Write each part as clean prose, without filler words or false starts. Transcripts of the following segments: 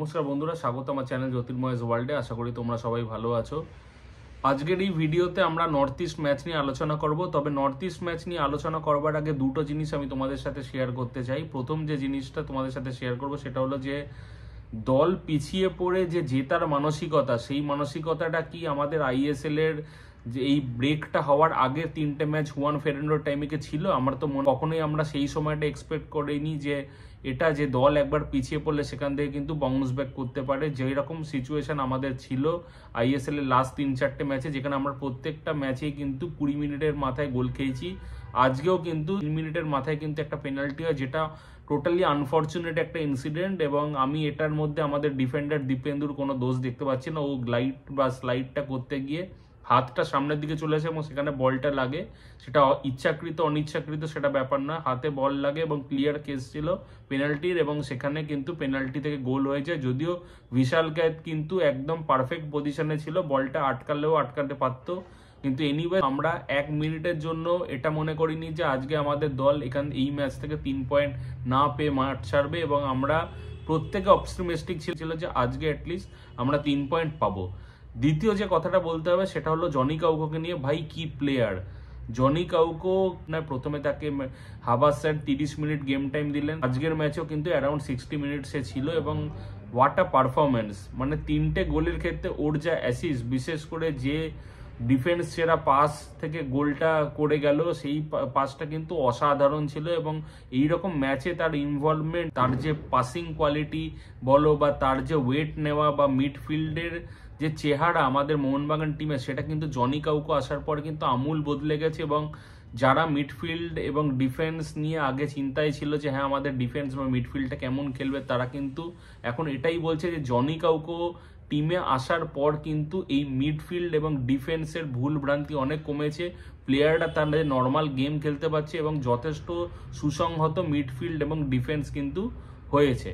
নমস্কার বন্ধুরা, স্বাগত আমার চ্যানেল জ্যোতির্ময় ওয়ার্ল্ডে। আশা করি তোমরা সবাই ভালো আছো। আজকের এই ভিডিওতে আমরা নর্থ ইস্ট ম্যাচ নিয়ে আলোচনা করব। তবে নর্থ ইস্ট ম্যাচ নিয়ে আলোচনা করবার আগে দুটো জিনিস আমি তোমাদের সাথে শেয়ার করতে চাই। প্রথম যে জিনিসটা তোমাদের সাথে শেয়ার করব সেটা হলো যে দল পিছিয়ে পড়ে যে জেতার মানসিকতা, সেই মানসিকতাটা কি আমাদের আইএসএল এর যে এই ব্রেকটা হওয়ার আগে তিনটে ম্যাচ হুয়ান ফেরান্ডোর টাইমে ছিল? আমার তো কখনোই আমরা সেই সময়টা এক্সপেক্ট করিনি যে এটা যে দল একবার পিছিয়ে পড়লে সেখান থেকে কিন্তু বাউন্স ব্যাক করতে পারে। যেই রকম সিচুয়েশন আমাদের ছিল আইএসএল এর লাস্ট 3-4টে ম্যাচে, যেখানে আমরা প্রত্যেকটা ম্যাচেই কিন্তু 20 মিনিটের মাথায় গোল খেয়েছি। আজকেও কিন্তু 3 মিনিটের মাথায় কিন্তু একটা পেনাল্টি হয়, যেটা টোটালি আনফর্চুনেট একটা ইনসিডেন্ট। এবং আমি এটার মধ্যে আমাদের ডিফেন্ডার দীপেন্দুর কোনো দোষ দেখতে পাচ্ছি না। ও গ্লাইড বা স্লাইডটা করতে গিয়ে হাতটা সামনের দিকে চলে আসে এবং সেখানে বলটা লাগে। সেটা ইচ্ছাকৃত অনিচ্ছাকৃত সেটা ব্যাপার না, হাতে বল লাগে এবং ক্লিয়ার কেস ছিল পেনাল্টির, এবং সেখানে কিন্তু পেনাল্টি থেকে গোল হয়ে যায়। যদিও বিশাল ক্যাত কিন্তু একদম পারফেক্ট পজিশনে ছিল, বলটা আটকালেও আটকাতে পারতো। কিন্তু এনিওয়ে আমরা 1 মিনিটের জন্য এটা মনে করিনি যে আজকে আমাদের দল এই ম্যাচ থেকে 3 পয়েন্ট না পেয়ে মাঠ ছাড়বে, এবং আমরা প্রত্যেকে অপটিমিস্টিক ছিল যে আজকে অ্যাটলিস্ট আমরা 3 পয়েন্ট পাবো। দ্বিতীয় যে কথাটা বলতে হবে সেটা হলো জনি কাউকোকে নিয়ে। ভাই কি প্লেয়ার জনি কাউকো! না, প্রথমে তাকে Habas sir 30 minute game time দিলেন। আজকের ম্যাচেও কিন্তু অ্যারাউন্ড 60 মিনিটসে ছিল, এবং হোয়াট আ পারফরমেন্স! মানে 3টে গোলের ক্ষেত্রে ওর যা অ্যাসিস্ট, বিশেষ করে যে ডিফেন্স সেরা পাস থেকে গোলটা করে গেল, সেই পাসটা কিন্তু অসাধারণ ছিল। এবং এইরকম ম্যাচে তার ইনভলভমেন্ট, তার যে পাসিং কোয়ালিটি বলো বা তার যে ওয়েট নেওয়া বা মিডফিল্ডের যে চেহারা আমাদের মোহনবাগান টিমে, সেটা কিন্তু জনি কাউকো আসার পর কিন্তু আমূল বদলে গেছে। এবং যারা মিডফিল্ড এবং ডিফেন্স নিয়ে আগে চিন্তায় ছিল যে হ্যাঁ আমাদের ডিফেন্স বা মিডফিল্ডটা কেমন খেলবে, তারা কিন্তু এখন এটাই বলছে যে জনি কাউকো টিমে আসার পর কিন্তু এই মিডফিল্ড এবং ডিফেন্সের ভুল ভ্রান্তি অনেক কমেছে। প্লেয়াররা তাদের নর্মাল গেম খেলতে পারছে এবং যথেষ্ট সুসংহত মিডফিল্ড এবং ডিফেন্স কিন্তু হয়েছে।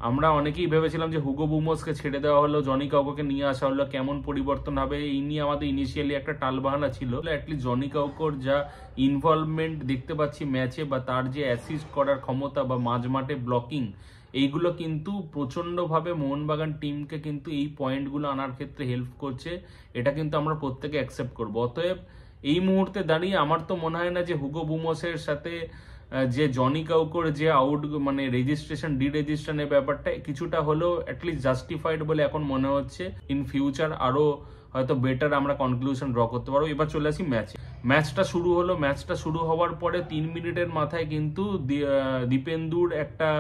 আমরা অনেকেই ভেবেছিলাম যে হুগো বুমোসকে ছেড়ে দেওয়া হলো, জনি কাউকোকে নিয়ে আসা হলো, কেমন পরিবর্তন হবে এই নিয়ে আমাদের ইনিশিয়ালি একটা টালবাহানা ছিল। অ্যাটলিস্ট জনি কাউকোর যা ইনভলভমেন্ট দেখতে পাচ্ছি ম্যাচে, বা তার যে অ্যাসিস্ট করার ক্ষমতা বা মাঝমাঠে ব্লকিং, এইগুলো কিন্তু প্রচণ্ডভাবে মোহনবাগান টিমকে কিন্তু এই পয়েন্টগুলো আনার ক্ষেত্রে হেল্প করছে। এটা কিন্তু আমরা প্রত্যেকে অ্যাকসেপ্ট করবো। অতএব এই মুহূর্তে দাঁড়িয়ে আমার তো মনে হয় না যে হুগো বুমোসের সাথে যে জনি কাউকোর যে মানে ডিরেজিস্ট্রেশনের ব্যাপারটা কিছুটা হলেও অ্যাটলিস্ট জাস্টিফাইড বলে এখন মনে হচ্ছে। ইন ফিউচার আরো হয়তো বেটার আমরা কনক্লুশন ড্র করতে পারবো। এবার চলে আসি ম্যাচটা শুরু হলো। ম্যাচটা শুরু হওয়ার পরে 3 মিনিটের মাথায় কিন্তু দীপেন্দুর একটা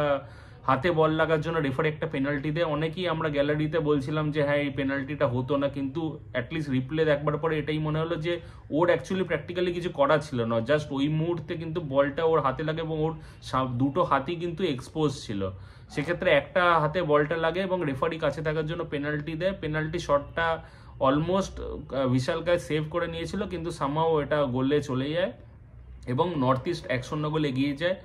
হাতে বল লাগার জন্য রেফারি একটা পেনাল্টি দেয়। অনেকেই আমরা গ্যালারিতে বলছিলাম যে হ্যাঁ এই পেনাল্টিটা হতো না, কিন্তু অ্যাটলিস্ট রিপ্লে দেখবার পরে এটাই মনে হলো যে ওর অ্যাকচুয়ালি প্র্যাকটিক্যালি কিছু করা ছিল না। জাস্ট ওই মুহূর্তে কিন্তু বলটা ওর হাতে লাগে এবং ওর দুটো হাতই কিন্তু এক্সপোজ ছিল। সেক্ষেত্রে একটা হাতে বলটা লাগে এবং রেফারি কাছে থাকার জন্য পেনাল্টি দেয়। পেনাল্টি শটটা অলমোস্ট বিশালকায় সেভ করে নিয়েছিল, কিন্তু সামহাও এটা গোলে চলে যায় এবং নর্থ ইস্ট 1-0 গোলে এগিয়ে যায়।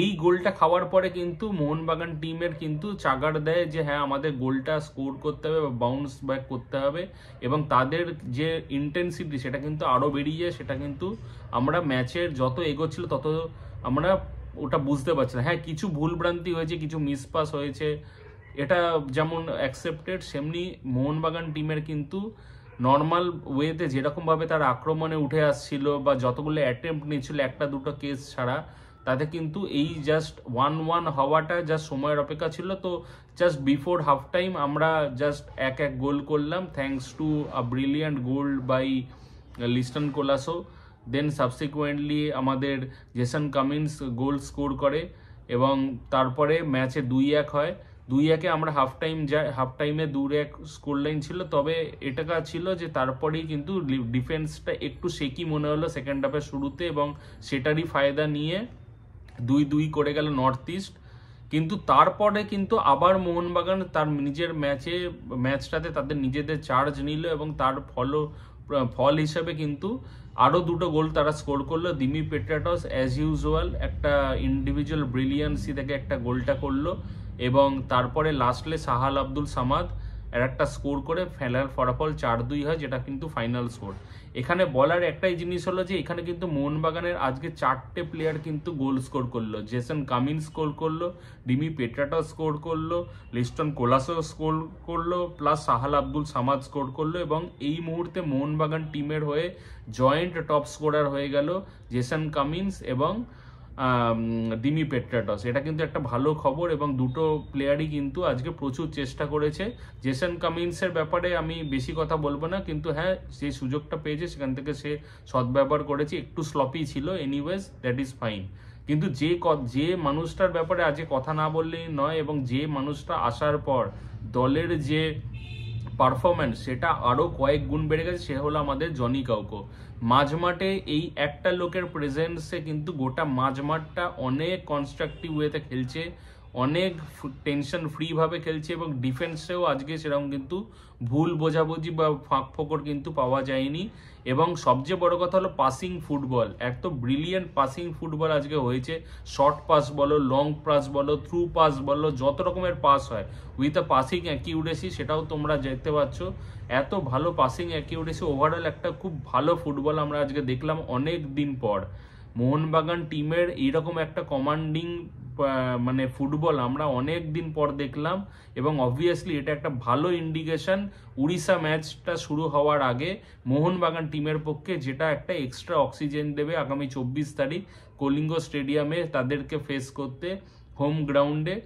এই গোলটা খাওয়ার পরে কিন্তু মোহনবাগান টিমের কিন্তু চাগার দেয় যে হ্যাঁ আমাদের গোলটা স্কোর করতে হবে বা বাউন্স ব্যাক করতে হবে, এবং তাদের যে ইন্টেন্সিটি সেটা কিন্তু আরও বেরিয়ে যায়। সেটা কিন্তু আমরা ম্যাচের যত এগোচ্ছিল তত আমরা ওটা বুঝতে পারছি না। হ্যাঁ কিছু ভুলভ্রান্তি হয়েছে, কিছু মিসপাস হয়েছে, এটা যেমন অ্যাকসেপ্টেড। সেমনি মোহনবাগান টিমের কিন্তু নর্মাল ওয়েতে যেরকমভাবে তার আক্রমণে উঠে আসছিল বা যতগুলো অ্যাটেম্প্ট নিচ্ছিল একটা দুটো কেস ছাড়া, তাতে কিন্তু এই জাস্ট 1-1 হওয়াটা জাস্ট সময়ের অপেক্ষা ছিল। তো জাস্ট বিফোর হাফ টাইম আমরা জাস্ট এক গোল করলাম, thanks to a brilliant goal by Liston Colaco. Then subsequently আমাদের জেসন কামিন্স গোল স্কোর করে এবং তারপরে ম্যাচে 2-1 হয়। 2-1-এ আমরা হাফ টাইমে 2-1 স্কোর লাইন ছিল। তবে এটা ছিল যে তারপরেই কিন্তু ডিফেন্সটা একটু শেকি মনে হলো সেকেন্ড হাফের শুরুতে, এবং সেটারই ফায়দা নিয়ে 2-2 করে গেল নর্থ ইস্ট। কিন্তু তারপরে কিন্তু আবার মোহনবাগান তার নিজের ম্যাচটাতে তাদের নিজেদের চার্জ নিল, এবং তার ফল হিসেবে কিন্তু আরও দুটো গোল তারা স্কোর করলো। দিমি পেট্রাটস অ্যাজ ইউজুয়াল একটা ইন্ডিভিজুয়াল ব্রিলিয়ান্সি থেকে একটা গোলটা করলো, এবং তারপরে লাস্টলে সাহাল আব্দুল সামাদ আর একটা স্কোর করে খেলার ফলাফল 4-2 হয়, যেটা কিন্তু ফাইনাল স্কোর। এখানে বলার একটাই জিনিস হলো যে এখানে কিন্তু মোহনবাগানের আজকে 4টে প্লেয়ার কিন্তু গোল স্কোর করলো। জেসন কামিন্স স্কোর করলো, ডিমি পেট্রাটা স্কোর করলো, লিস্টন কোলাসো স্কোর করলো, প্লাস সাহাল আব্দুল সামাদ স্কোর করলো, এবং এই মুহূর্তে মোহনবাগান টিমের হয়ে জয়েন্ট টপ স্কোরার হয়ে গেল জেসন কামিন্স এবং ডিমি পেট্রাটস। এটা কিন্তু একটা ভালো খবর, এবং দুটো প্লেয়ারই কিন্তু আজকে প্রচুর চেষ্টা করেছে। জেসন কামিন্সের ব্যাপারে আমি বেশি কথা বলবো না, কিন্তু হ্যাঁ, যে সুযোগটা পেয়েছে সেখান থেকে সে সদ্ব্যবহার করেছে। একটু স্লপি ছিল, এনিওয়েজ দ্যাট ইজ ফাইন। কিন্তু যে মানুষটার ব্যাপারে আজকে কথা না বললেই নয়, এবং যে মানুষটা আসার পর দলের যে পারফরম্যান্স সেটা আরও কয়েক গুণ বেড়ে গেছে, সে হলো আমাদের জনি কাউকো। মাঝমাঠে এই একটা লোকের প্রেজেন্সে কিন্তু গোটা মাঝমাঠটা অনেক কনস্ট্রাকটিভ ওয়েতে খেলছে, অনেক টেনশন ফ্রি ভাবে খেলছে, এবং ডিফেন্সেও আজকে সেরকম কিন্তু ভুল বোঝাবুঝি বা ফাঁক ফোকর কিন্তু পাওয়া যায়নি। এবং সবচেয়ে বড় কথা হলো পাসিং ফুটবল, এত ব্রিলিয়েন্ট পাসিং ফুটবল আজকে হয়েছে। শর্ট পাস বলো, লং পাস বলো, থ্রু পাস বলো, যত রকমের পাস হয় উইথ আ পাসিং অ্যাকিউরেসি, সেটাও তোমরা দেখতে পাচ্ছ। এত ভালো পাসিং অ্যাকিউরেসি, ওভারঅল একটা খুব ভালো ফুটবল আমরা আজকে দেখলাম অনেক দিন পর। মোহনবাগান টিমের এইরকম একটা কমান্ডিং মানে ফুটবল আমরা অনেক দিন পর দেখলাম, এবং অবভিয়াসলি এটা একটা ভালো ইন্ডিকেশন উড়িষ্যা ম্যাচটা শুরু হওয়ার আগে মোহনবাগান টিমের পক্ষে, যেটা একটা এক্সট্রা অক্সিজেন দেবে আগামী 24 তারিখ কলিঙ্গ স্টেডিয়ামে তাদেরকে ফেস করতে হোম গ্রাউন্ডে।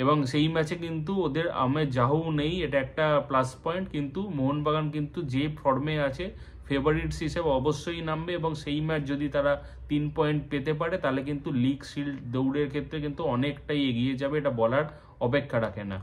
এবং সেই ম্যাচে কিন্তু ওদের আমের জাহু নেই, এটা একটা প্লাস পয়েন্ট। কিন্তু মোহনবাগান কিন্তু যে ফর্মে আছে ফেভারিটস হিসেবে অবশ্যই নামবে, এবং সেই ম্যাচ যদি তারা 3 পয়েন্ট পেতে পারে তাহলে কিন্তু লিগ শিল্ড দৌড়ের ক্ষেত্রে কিন্তু অনেকটাই এগিয়ে যাবে, এটা বলার অপেক্ষা রাখে না।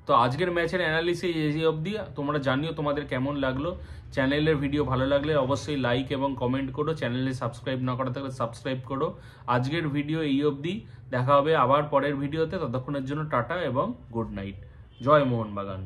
তো আজকের ম্যাচের অ্যানালিসিস এই অবধি। তোমরা জানিও তোমাদের কেমন লাগলো। চ্যানেলের ভিডিও ভালো লাগলে অবশ্যই লাইক এবং কমেন্ট করো। চ্যানেলে সাবস্ক্রাইব না করা থাকলে সাবস্ক্রাইব করো। আজকের ভিডিও এই অবধি, দেখা হবে আবার পরের ভিডিওতে। ততক্ষণের জন্য টাটা এবং গুড নাইট। জয় মোহনবাগান।